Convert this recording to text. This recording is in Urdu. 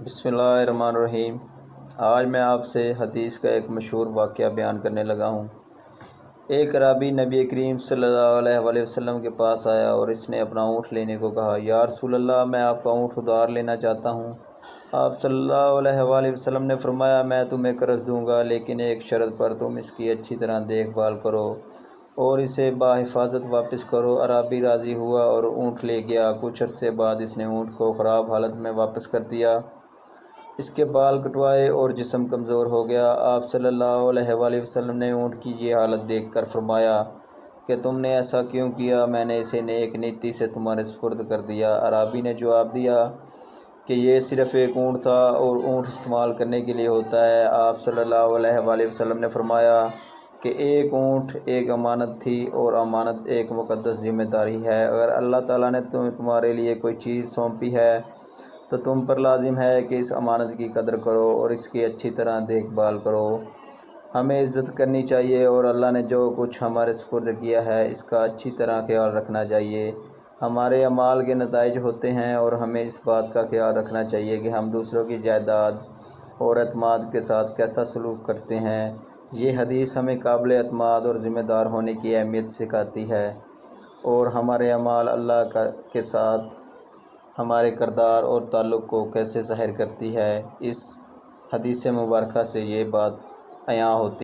بسم اللہ الرحمن الرحیم۔ آج میں آپ سے حدیث کا ایک مشہور واقعہ بیان کرنے لگا ہوں۔ ایک اعرابی نبی کریم صلی اللہ علیہ وسلم کے پاس آیا اور اس نے اپنا اونٹ لینے کو کہا۔ یا رسول اللہ، میں آپ کا اونٹ ادھار لینا چاہتا ہوں۔ آپ صلی اللہ علیہ وسلم نے فرمایا، میں تمہیں قرض دوں گا، لیکن ایک شرط پر، تم اس کی اچھی طرح دیکھ بھال کرو اور اسے بحفاظت واپس کرو۔ اعرابی راضی ہوا اور اونٹ لے گیا۔ کچھ عرصے بعد اس نے اونٹ کو خراب حالت میں واپس کر دیا۔ اس کے بال کٹوائے اور جسم کمزور ہو گیا۔ آپ صلی اللہ علیہ وسلم نے اونٹ کی یہ حالت دیکھ کر فرمایا کہ تم نے ایسا کیوں کیا؟ میں نے اسے نیک نیتی سے تمہارے سپرد کر دیا۔ اعرابی نے جواب دیا کہ یہ صرف ایک اونٹ تھا اور اونٹ استعمال کرنے کے لیے ہوتا ہے۔ آپ صلی اللہ علیہ وسلم نے فرمایا کہ ایک اونٹ ایک امانت تھی اور امانت ایک مقدس ذمہ داری ہے۔ اگر اللہ تعالیٰ نے تمہارے لیے کوئی چیز سونپی ہے تو تم پر لازم ہے کہ اس امانت کی قدر کرو اور اس کی اچھی طرح دیکھ بھال کرو۔ ہمیں عزت کرنی چاہیے اور اللہ نے جو کچھ ہمارے سپرد کیا ہے اس کا اچھی طرح خیال رکھنا چاہیے۔ ہمارے اعمال کے نتائج ہوتے ہیں اور ہمیں اس بات کا خیال رکھنا چاہیے کہ ہم دوسروں کی جائیداد اور اعتماد کے ساتھ کیسا سلوک کرتے ہیں۔ یہ حدیث ہمیں قابل اعتماد اور ذمہ دار ہونے کی اہمیت سکھاتی ہے اور ہمارے اعمال اللہ کے ساتھ ہمارے کردار اور تعلق کو کیسے ظاہر کرتی ہے۔ اس حدیث مبارکہ سے یہ بات عیاں ہوتی ہے۔